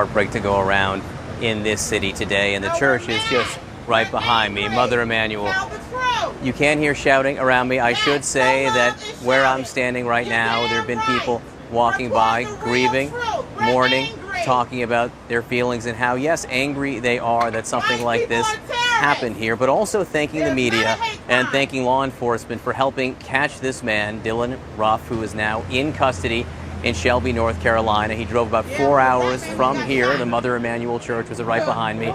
heartbreak to go around in this city today, and the church is just right behind me. Mother Emanuel. You can hear shouting around me. I should say that where I'm standing right now, there have been people walking by, grieving, mourning, talking about their feelings and how, yes, angry they are that something like this happened here, but also thanking the media and thanking law enforcement for helping catch this man, Dylan Ruff, who is now in custody in Shelby, North Carolina. He drove about 4 hours from here. The Mother Emanuel Church was right behind me.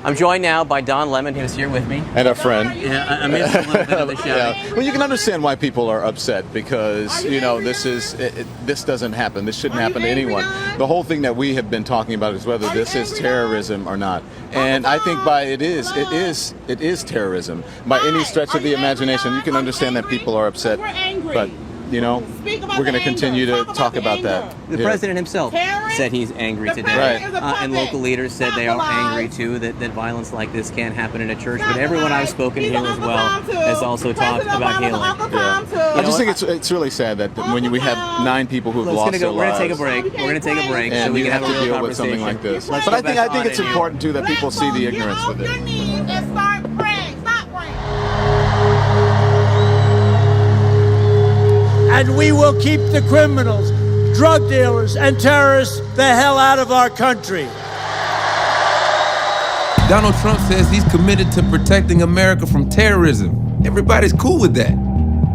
I'm joined now by Don Lemon, who's here with me. And a friend. Yeah, I missed a little bit of the show. Yeah. Well, you can understand why people are upset because, this doesn't happen. This shouldn't happen to anyone. The whole thing that we have been talking about is whether this is terrorism or not. And I think it is terrorism. By any stretch of the imagination, you can understand that people are upset. But we're going to continue to talk about that. The president himself said he's angry today. Right. And local leaders said they are angry too, that violence like this can't happen in a church. But everyone I've spoken here as well has also talked about healing. Yeah. I just think it's really sad that when we have 9 people who've lost their lives. We're going to take a break. We're going to take a break and so we can have a real deal conversation with something like this. Let's but I think it's important too that people see the ignorance with it. And we will keep the criminals, drug dealers, and terrorists the hell out of our country. Donald Trump says he's committed to protecting America from terrorism. Everybody's cool with that.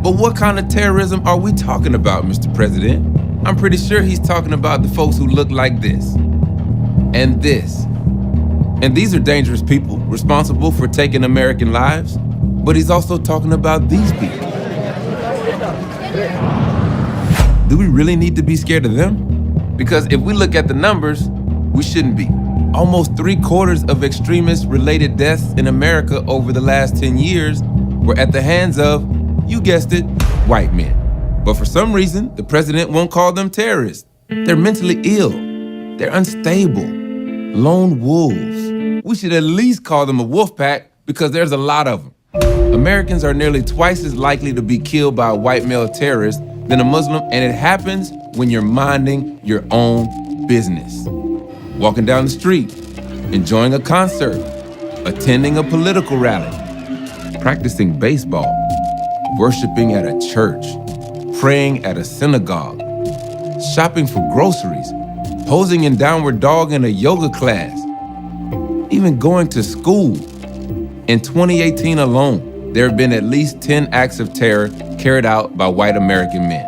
But what kind of terrorism are we talking about, Mr. President? I'm pretty sure he's talking about the folks who look like this and this. And these are dangerous people responsible for taking American lives. But he's also talking about these people. Do we really need to be scared of them? Because if we look at the numbers, we shouldn't be. Almost 3/4 of extremist-related deaths in America over the last 10 years were at the hands of, you guessed it, white men. But for some reason, the president won't call them terrorists. They're mentally ill. They're unstable. Lone wolves. We should at least call them a wolf pack because there's a lot of them. Americans are nearly twice as likely to be killed by a white male terrorist than a Muslim, and it happens when you're minding your own business. Walking down the street, enjoying a concert, attending a political rally, practicing baseball, worshiping at a church, praying at a synagogue, shopping for groceries, posing in downward dog in a yoga class, even going to school. In 2018 alone, there have been at least 10 acts of terror carried out by white American men.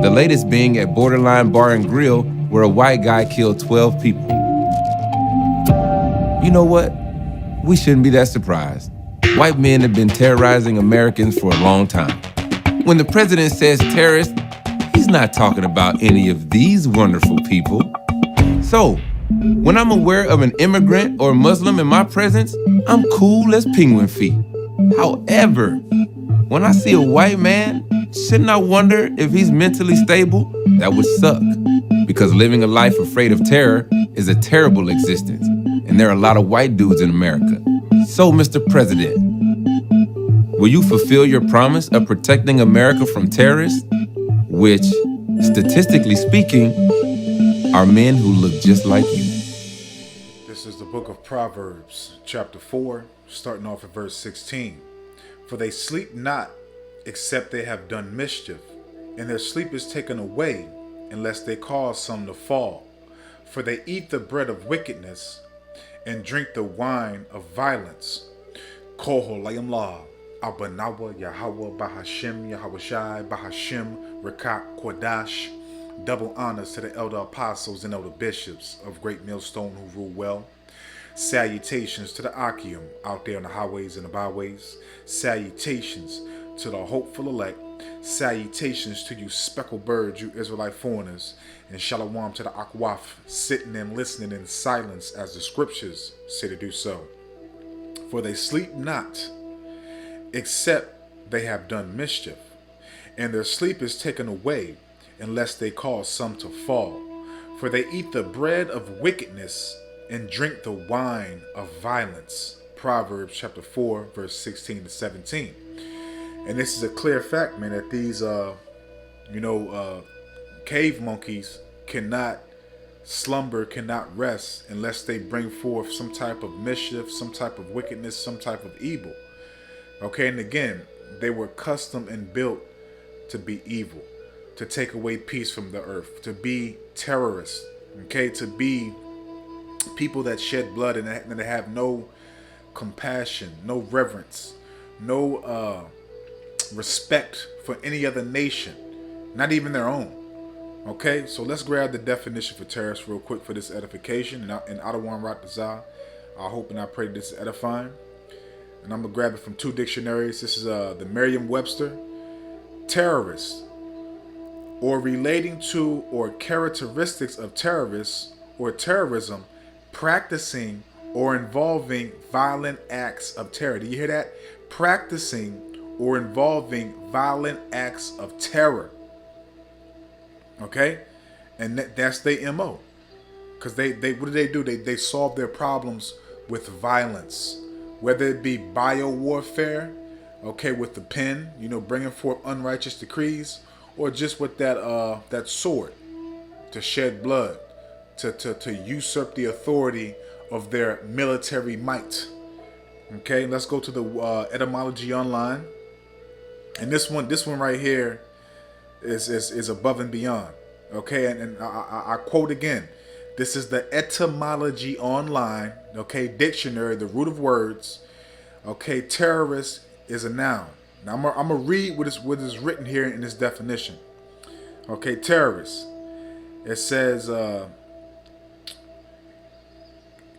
The latest being at Borderline Bar and Grill, where a white guy killed 12 people. You know what? We shouldn't be that surprised. White men have been terrorizing Americans for a long time. When the president says terrorist, he's not talking about any of these wonderful people. So, when I'm aware of an immigrant or Muslim in my presence, I'm cool as penguin feet. However, when I see a white man, shouldn't I wonder if he's mentally stable? That would suck, because living a life afraid of terror is a terrible existence, and there are a lot of white dudes in America. So, Mr. President, will you fulfill your promise of protecting America from terrorists, which, statistically speaking, are men who look just like you? This is the book of Proverbs, chapter 4, starting off at verse 16. For they sleep not, except they have done mischief, and their sleep is taken away, unless they cause some to fall. For they eat the bread of wickedness, and drink the wine of violence. Koho layam la, Abanawa Yahweh Bahashim Yahweh Shai Bahashim Rekat Kodash. Double honors to the elder apostles and elder bishops of Great Millstone who rule well. Salutations to the Akim out there on the highways and the byways. Salutations to the hopeful elect. Salutations to you speckled birds, you Israelite foreigners. And shalom to the Akwaf, sitting and listening in silence as the scriptures say to do so. For they sleep not, except they have done mischief, and their sleep is taken away, unless they cause some to fall. For they eat the bread of wickedness and drink the wine of violence. Proverbs chapter 4, verse 16 to 17. And this is a clear fact, man, that these, cave monkeys cannot slumber cannot rest unless they bring forth some type of mischief, some type of wickedness, some type of evil. Okay, and again, they were custom and built to be evil, to take away peace from the earth, to be terrorists, okay, to be people that shed blood and that have no compassion, no reverence, no respect for any other nation, not even their own. Okay, so let's grab the definition for terrorist real quick for this edification. And Adawan Ratazah, I hope and I pray this is edifying. And I'm going to grab it from 2 dictionaries. This is the Merriam-Webster. Terrorist, or relating to or characteristics of terrorists or terrorism, practicing or involving violent acts of terror. Do you hear that? Practicing or involving violent acts of terror. Okay? And that's their MO. Because they what do? They solve their problems with violence. Whether it be bio-warfare, okay, with the pen, bringing forth unrighteous decrees, or just with that sword to shed blood, to usurp the authority of their military might. Okay, let's go to the etymology online. And this one right here is above and beyond. Okay, and I quote again. This is the etymology online, okay, dictionary, the root of words. Okay, terrorist is a noun. Now I'm gonna read what is written here in this definition. Okay, terrorist. It says,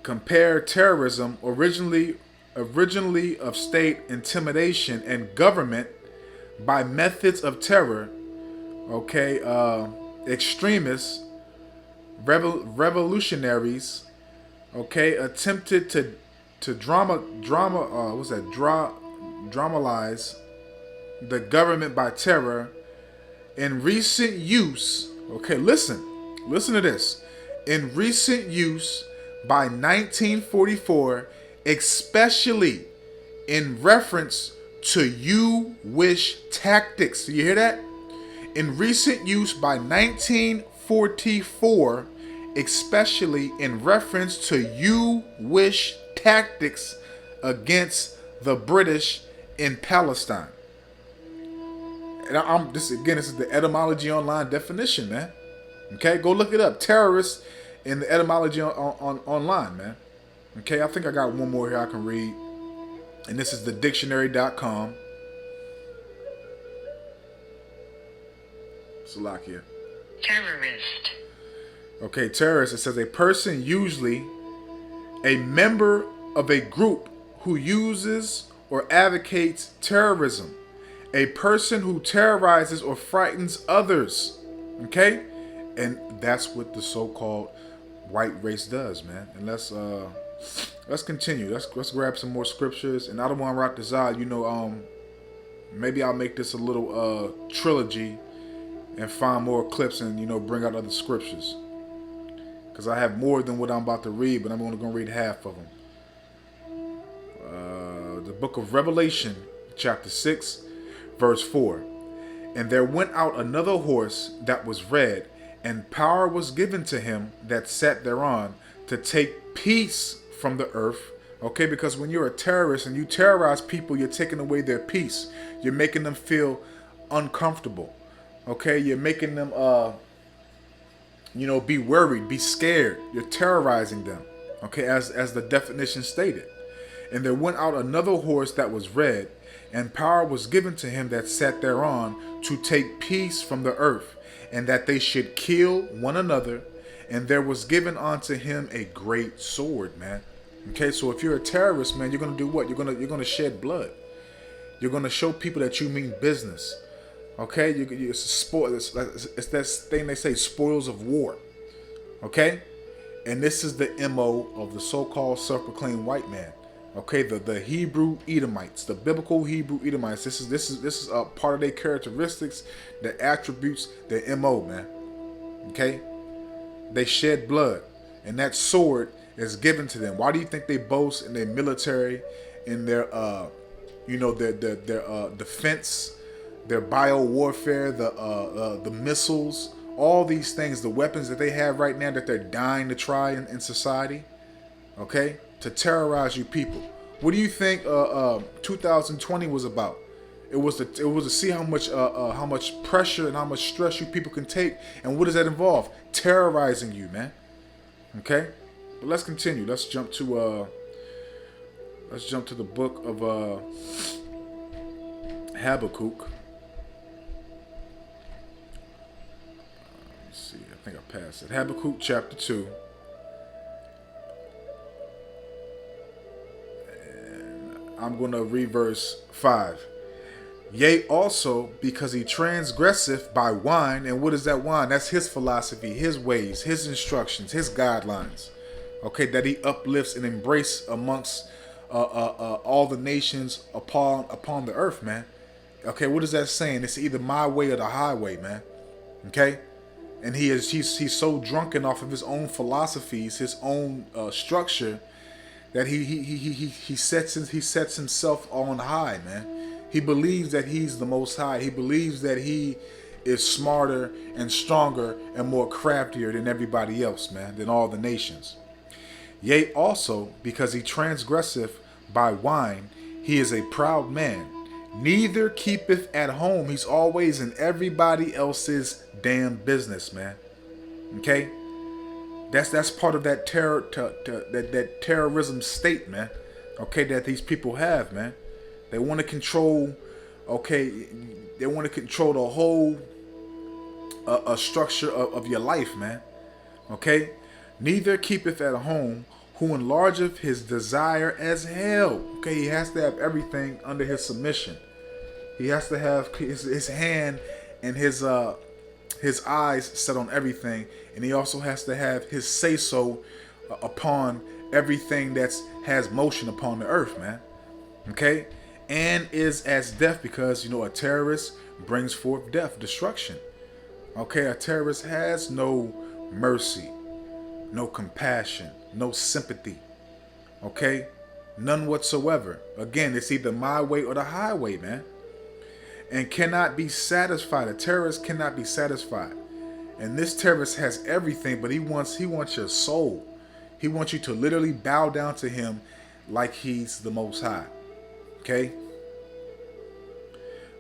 compare terrorism originally of state intimidation and government by methods of terror. Okay, extremists, revolutionaries, okay, attempted to dramatize the government by terror. In recent use, okay, listen to this. In recent use by 1944, especially in reference to U-wish tactics. Do you hear that? In recent use by 1944, especially in reference to U-wish tactics against the British in Palestine. And this is the etymology online definition, man. Okay, go look it up. Terrorists in the etymology on online, man. Okay, I think I got one more here I can read. And this is the dictionary.com. Salakia. Terrorist. Okay, terrorist. It says a person, usually a member of a group who uses or advocates terrorism. A person who terrorizes or frightens others. Okay? And that's what the so-called white race does, man. And let's continue. Let's grab some more scriptures. And I don't want to rock this out. Maybe I'll make this a little trilogy and find more clips and bring out other scriptures. Because I have more than what I'm about to read, but I'm only going to read half of them. The book of Revelation, chapter 6, verse 4. And there went out another horse that was red, and power was given to him that sat thereon to take peace from the earth. Okay, because when you're a terrorist and you terrorize people, you're taking away their peace. You're making them feel uncomfortable. Okay, you're making them be worried, be scared. You're terrorizing them. Okay, as the definition stated. And there went out another horse that was red, and power was given to him that sat thereon to take peace from the earth, and that they should kill one another. And there was given unto him a great sword, man. Okay, so if you're a terrorist, man, you're gonna do what? You're gonna shed blood. You're gonna show people that you mean business. Okay, it's that thing they say, spoils of war. Okay, and this is the MO of the so-called self-proclaimed white man. Okay, the Hebrew Edomites, the biblical Hebrew Edomites. This is a part of their characteristics, their attributes, their MO, man. Okay, they shed blood, and that sword is given to them. Why do you think they boast in their military, in their their defense, their bio warfare, the missiles, all these things, the weapons that they have right now that they're dying to try in society, okay, to terrorize you people. What do you think 2020 was about? It was to see how much pressure and how much stress you people can take, and what does that involve? Terrorizing you, man. Okay, but let's continue. Let's jump to the book of Habakkuk. Let's see. I think I passed it. Habakkuk chapter 2. And I'm gonna read verse 5. Yea, also, because he transgresseth by wine. And what is that wine? That's his philosophy, his ways, his instructions, his guidelines. Okay, that he uplifts and embrace amongst all the nations upon the earth, man. Okay, what is that saying? It's either my way or the highway, man. Okay, and he's so drunken off of his own philosophies, his own structure, that he sets himself on high, man. He believes that he's the most high. He believes that he is smarter and stronger and more craftier than everybody else, man, than all the nations. Yea, also, because he transgresseth by wine, he is a proud man, neither keepeth at home. He's always in everybody else's damn business, man. Okay? That's part of that that terrorism state, man. Okay, that these people have, man. They want to control, okay, they want to control the whole structure of your life, man. Okay? Neither keepeth at home, who enlargeth his desire as hell. Okay, he has to have everything under his submission. He has to have his hand and his eyes set on everything. And he also has to have his say-so upon everything that has motion upon the earth, man. Okay? And is as death, because, you know, a terrorist brings forth death, destruction. Okay, a terrorist has no mercy, no compassion, no sympathy. Okay, none whatsoever. Again, it's either my way or the highway, man. And cannot be satisfied. A terrorist cannot be satisfied. And this terrorist has everything, but he wants your soul. He wants you to literally bow down to him like he's the Most High. Okay.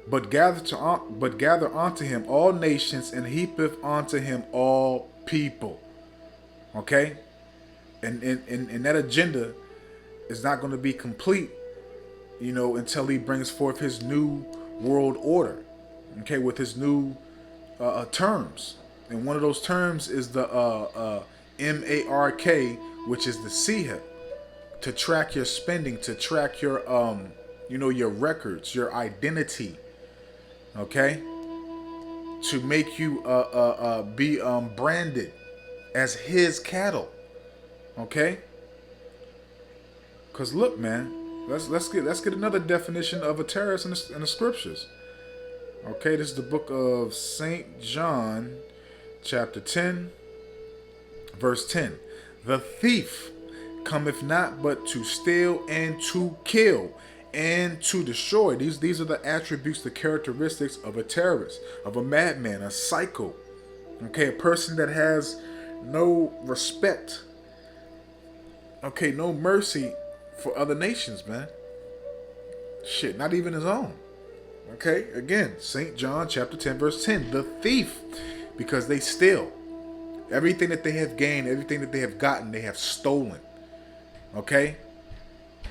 But gather unto him all nations, and heapeth unto him all people. Okay. And that agenda is not going to be complete, you know, until he brings forth his new world order. Okay, with his new terms. And one of those terms is the MARK, which is the CHIP, to track your spending, to track your your records, your identity. Okay, to make you be branded as his cattle. Okay, because look, man, let's get another definition of a terrorist in the scriptures. Okay, this is the book of St. John, chapter 10, verse 10. The thief cometh not but to steal and to kill and to destroy. These are the attributes, the characteristics of a terrorist, of a madman, a psycho. Okay, a person that has no respect. Okay, no mercy for other nations, man. Shit, not even his own. Okay, again, St. John chapter 10, verse 10. The thief, because they steal. Everything that they have gained, everything that they have gotten, they have stolen. Okay?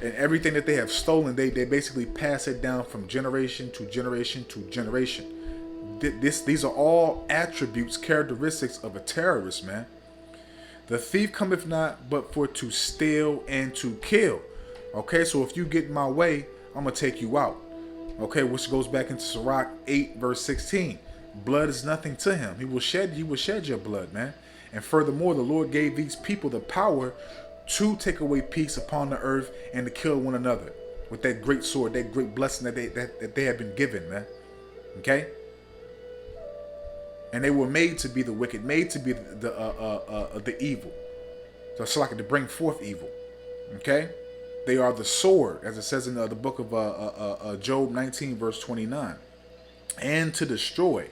And everything that they have stolen, they basically pass it down from generation to generation to generation. These are all attributes, characteristics of a terrorist, man. The thief cometh not but for to steal and to kill. Okay, so if you get in my way, I'm going to take you out. Okay, which goes back into Sirach 8, verse 16. Blood is nothing to him. He will shed your blood, man. And furthermore, the Lord gave these people the power to take away peace upon the earth and to kill one another with that great sword, that great blessing that they have been given, man. Okay? And they were made to be the wicked, made to be the evil. So it's like to bring forth evil. Okay? They are the sword, as it says in the book of Job 19, verse 29. And to destroy.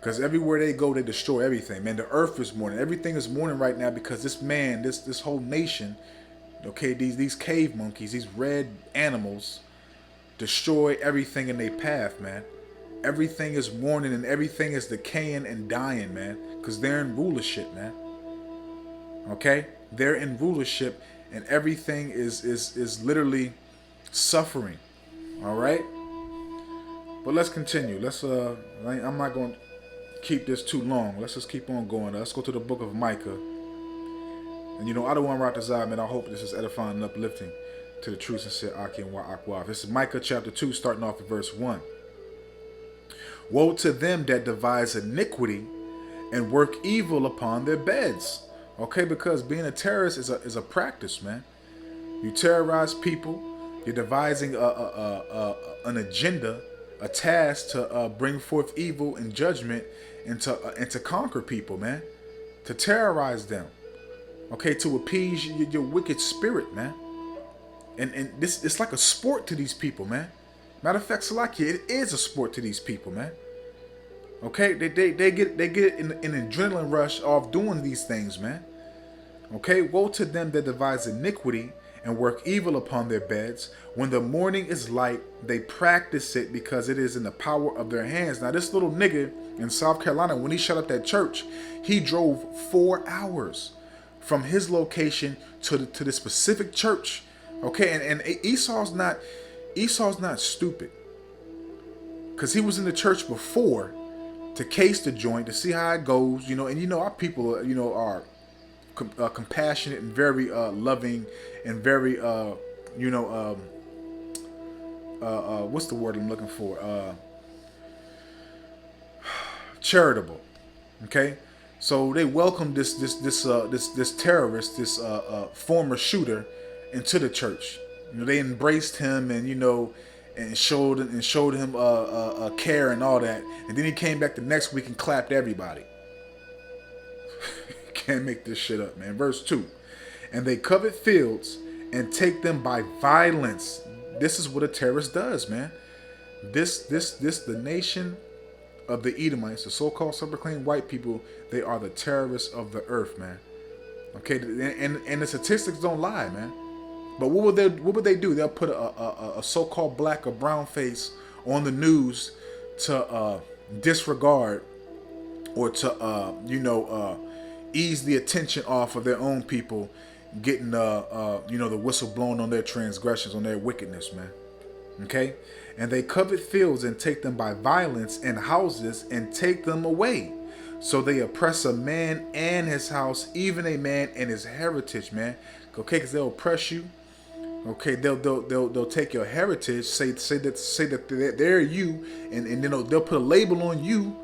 Because everywhere they go, they destroy everything, man. The earth is mourning. Everything is mourning right now because this man, this whole nation, okay, these cave monkeys, these red animals, destroy everything in their path, man. Everything is mourning and everything is decaying and dying, man. Because they're in rulership, man. Okay? They're in rulership and everything is literally suffering. All right? But let's continue. I'm not going to keep this too long. Let's just keep on going. Let's go to the book of Micah. And I don't want to rock this out, man. I hope this is edifying and uplifting to the true sincere Aki and Wa'akwa. This is Micah chapter 2, starting off at verse 1. Woe to them that devise iniquity and work evil upon their beds. Okay, because being a terrorist is a practice, man. You terrorize people. You're devising an agenda, a task to bring forth evil and judgment and to conquer people, man. To terrorize them. Okay, to appease your wicked spirit, man. And this, it's like a sport to these people, man. Matter of fact, Salakia, it is a sport to these people, man. Okay, they get an adrenaline rush off doing these things, man. Okay, woe to them that devise iniquity and work evil upon their beds. When the morning is light, they practice it because it is in the power of their hands. Now, this little nigga in South Carolina, when he shut up that church, he drove 4 hours from his location to the specific church. Okay, and Esau's not stupid, because he was in the church before to case the joint, to see how it goes, and our people are compassionate and very loving and very what's the word I'm looking for, charitable. Okay, so they welcomed this terrorist, this former shooter, into the church. They embraced him and and showed him care and all that. And then he came back the next week and clapped everybody. Can't make this shit up, man. Verse 2. And they covet fields and take them by violence. This is what a terrorist does, man. The nation of the Edomites, the so-called self-proclaimed white people, they are the terrorists of the earth, man. Okay, and the statistics don't lie, man. But what would they do? They'll put a so-called black or brown face on the news to disregard or to ease the attention off of their own people, getting the whistle blown on their transgressions, on their wickedness, man. Okay, and they covet fields and take them by violence, and houses and take them away. So they oppress a man and his house, even a man and his heritage, man. Okay, because they'll oppress you. Okay, they'll take your heritage, say that they're you, and then they'll put a label on you.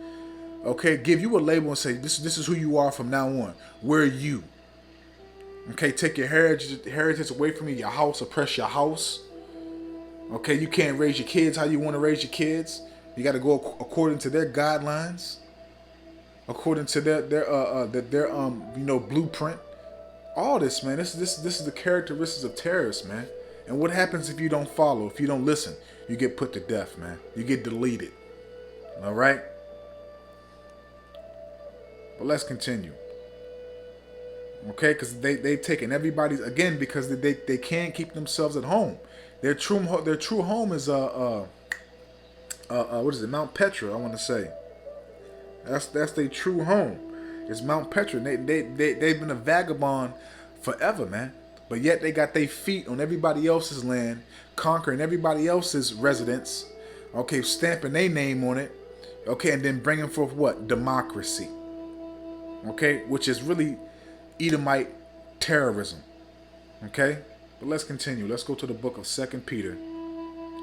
Okay, give you a label and say this is who you are from now on. We're you. Okay, take your heritage away from you, your house, oppress your house. Okay, you can't raise your kids how you want to raise your kids. You got to go according to their guidelines, according to their blueprint. All this, man. This is the characteristics of terrorists, man. And what happens if you don't follow? If you don't listen, you get put to death, man. You get deleted. All right. But let's continue. Okay, because they've taken everybody's, again, because they can't keep themselves at home. Their true home is what is it? Mount Petra, I want to say. That's their true home. It's Mount Petra. They've been a vagabond forever, man. But yet they got their feet on everybody else's land, conquering everybody else's residence. Okay, stamping their name on it. Okay, and then bringing forth what? Democracy. Okay, which is really Edomite terrorism. Okay, but let's continue. Let's go to the book of 2 Peter.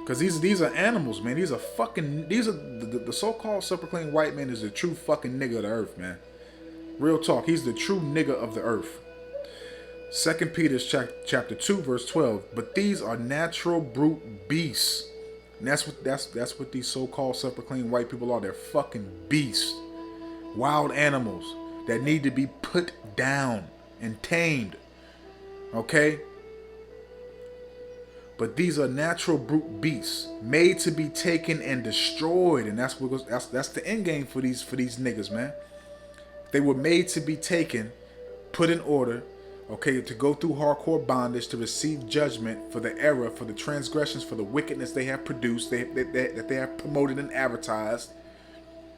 Because these are animals, man. These are the so-called self-proclaimed white man is the true fucking nigga of the earth, man. Real talk. He's the true nigga of the earth. 2 Peter chapter 2 verse 12. But these are natural brute beasts. And that's what these so-called self-proclaimed white people are. They're fucking beasts. Wild animals that need to be put down and tamed. Okay? But these are natural brute beasts made to be taken and destroyed, and that's the end game for these niggas, man. They were made to be taken, put in order, okay, to go through hardcore bondage, to receive judgment for the error, for the transgressions, for the wickedness they have produced, that they have promoted and advertised,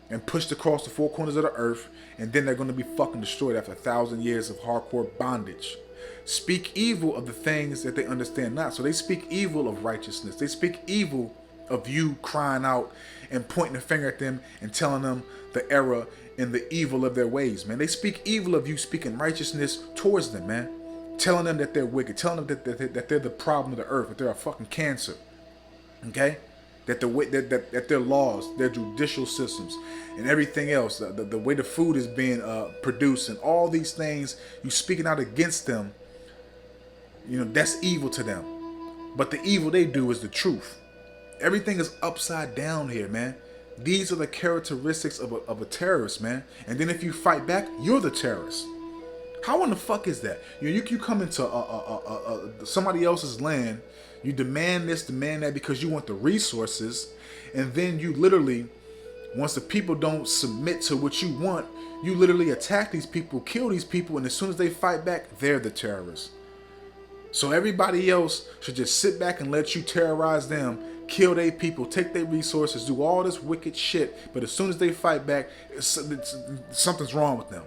and pushed across the four corners of the earth, and then they're going to be fucking destroyed after 1,000 years of hardcore bondage. Speak evil of the things that they understand not. So they speak evil of righteousness. They speak evil of you crying out and pointing a finger at them and telling them the error and the evil of their ways, man. They speak evil of you speaking righteousness towards them, man. Telling them that they're wicked. Telling them that they're the problem of the earth, that they're a fucking cancer. Okay? That that their laws, their judicial systems, and everything else, the way the food is being produced, and all these things, you speaking out against them, you know, that's evil to them. But the evil they do is the truth. Everything is upside down here, man. These are the characteristics of a terrorist, man. And then if you fight back, you're the terrorist. How in the fuck is that? You come into somebody else's land, you demand this, demand that because you want the resources, and then you literally, once the people don't submit to what you want, you literally attack these people, kill these people, and as soon as they fight back, they're the terrorists. So everybody else should just sit back and let you terrorize them, kill their people, take their resources, do all this wicked shit, but as soon as they fight back, something's wrong with them.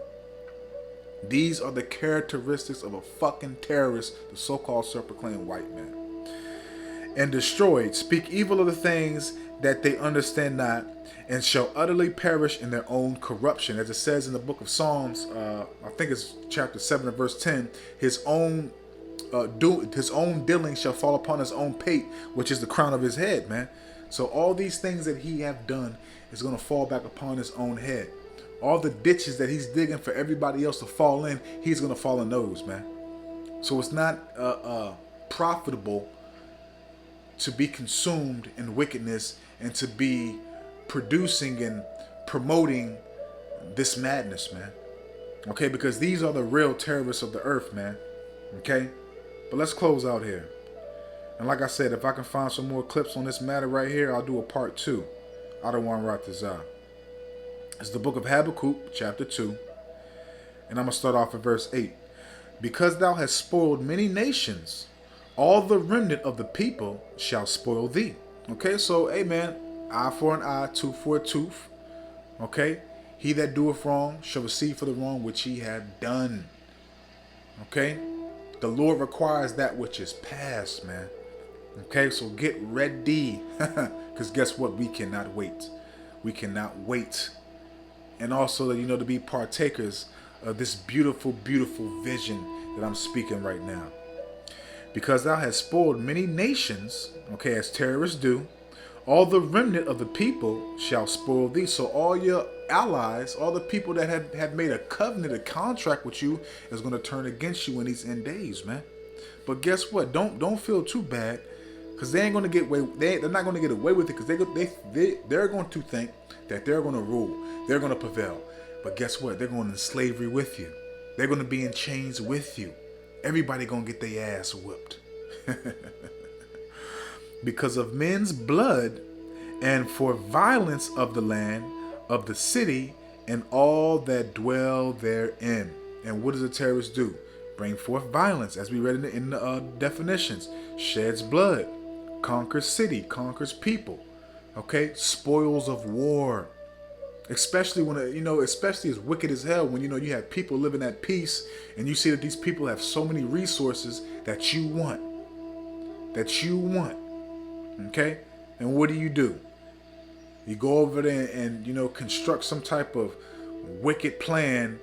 These are the characteristics of a fucking terrorist, the so-called self-proclaimed white man. And destroyed, speak evil of the things that they understand not, and shall utterly perish in their own corruption. As it says in the book of Psalms, I think it's chapter 7 and verse 10, his own dealing shall fall upon his own pate, which is the crown of his head, man. So all these things that he have done is going to fall back upon his own head. All the ditches that he's digging for everybody else to fall in, he's going to fall in those, man. So it's not profitable to be consumed in wickedness and to be producing and promoting this madness, man. Okay, because these are the real terrorists of the earth, man. Okay? But let's close out here. And like I said, if I can find some more clips on this matter right here, I'll do a part 2. I don't want to write this out. It's the book of Habakkuk, chapter 2. And I'm going to start off at verse 8. Because thou hast spoiled many nations, all the remnant of the people shall spoil thee. Okay, so, hey man, eye for an eye, tooth for a tooth. Okay? He that doeth wrong shall receive for the wrong which he hath done. Okay? The Lord requires that which is past, man. Okay, so get ready. Because guess what? We cannot wait. We cannot wait. And also, you know, to be partakers of this beautiful, beautiful vision that I'm speaking right now. Because thou hast spoiled many nations, okay, as terrorists do, all the remnant of the people shall spoil thee. So all your allies, all the people that have made a covenant, a contract with you, is going to turn against you in these end days, man. But guess what? Don't feel too bad, because they ain't going to get away. They're not going to get away with it, because they're going to think that they're going to rule, they're going to prevail. But guess what? They're going in slavery with you. They're going to be in chains with you. Everybody going to get their ass whooped. Because of men's blood, and for violence of the land, of the city, and all that dwell therein. And what does a terrorist do? Bring forth violence, as we read in the definitions. Sheds blood, conquers city, conquers people. Okay, spoils of war. Especially when, you know, especially as wicked as hell, when, you know, you have people living at peace, and you see that these people have so many resources that you want. Okay? And what do? You go over there and, you know, construct some type of wicked plan,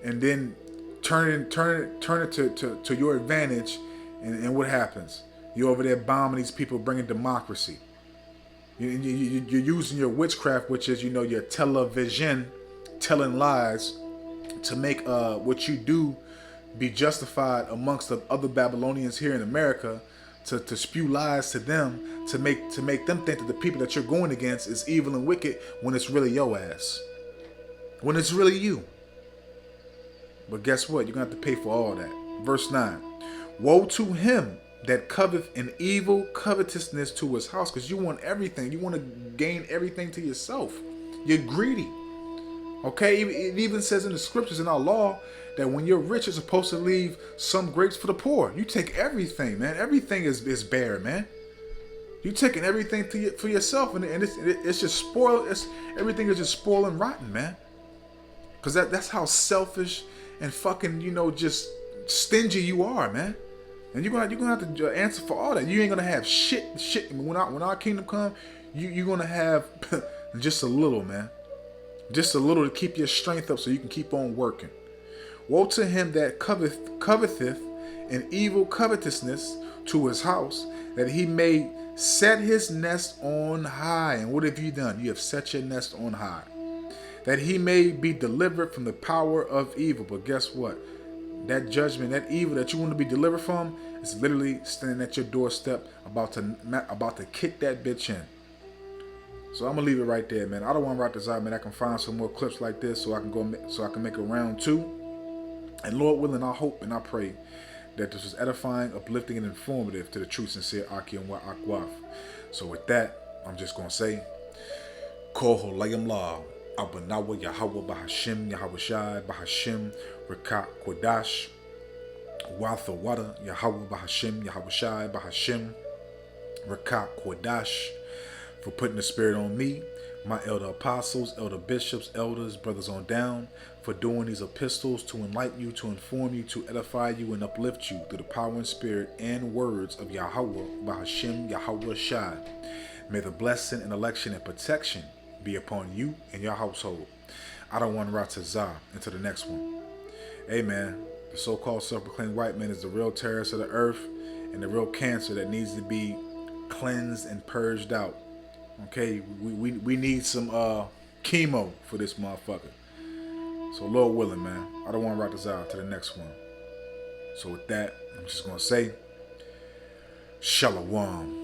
and then turn it to your advantage, and what happens? You're over there bombing these people, bringing democracy. You're using your witchcraft, which is, you know, your television, telling lies to make what you do be justified amongst the other Babylonians here in America, to spew lies to them, to make them think that the people that you're going against is evil and wicked, when it's really your ass, when it's really you. But guess what? You're gonna have to pay for all that. Verse 9. Woe to him that coveteth an evil covetousness to his house, because you want everything. You want to gain everything to yourself. You're greedy. Okay, it even says in the scriptures in our law that when you're rich, you're supposed to leave some grapes for the poor. You take everything, man. Everything is bare, man. You taking everything for yourself, and it's just spoiled. Everything is just spoiled and rotten, man. Because that's how selfish and fucking, just stingy you are, man. And you're gonna have to answer for all that. You ain't gonna have shit. When our kingdom come, you're gonna have just a little, man. Just a little to keep your strength up so you can keep on working. Woe to him that coveteth an evil covetousness to his house, that he may set his nest on high. And what have you done? You have set your nest on high. That he may be delivered from the power of evil. But guess what? That judgment, that evil that you want to be delivered from, is literally standing at your doorstep, about to kick that bitch in. So I'm gonna leave it right there, man. I don't want to write this out, man. I can find some more clips like this so I can make a round 2. And Lord willing, I hope and I pray that this was edifying, uplifting, and informative to the true, sincere Aki and Wa Akwaf. So with that, I'm just gonna say, Koho Layam La, Abanawa Yahweh Bahashim, Yahweh Shai Bahashim, Rekat Kodash, Watha Wada, Yahweh Bahashim, Yahweh Shai Bahashim, Rekat Kodash, for putting the Spirit on me, my elder apostles, elder bishops, elders, brothers on down, for doing these epistles to enlighten you, to inform you, to edify you, and uplift you through the power and spirit and words of Yahweh, Bahashim, Yahweh Shai. May the blessing and election and protection be upon you and your household. I don't want to Ratazah into the next one. Hey man, the so-called self-proclaimed white man is the real terrorist of the earth and the real cancer that needs to be cleansed and purged out. Okay, we need some chemo for this motherfucker. So Lord willing, man, I don't want to write this out to the next one. So with that, I'm just gonna say, Shalom.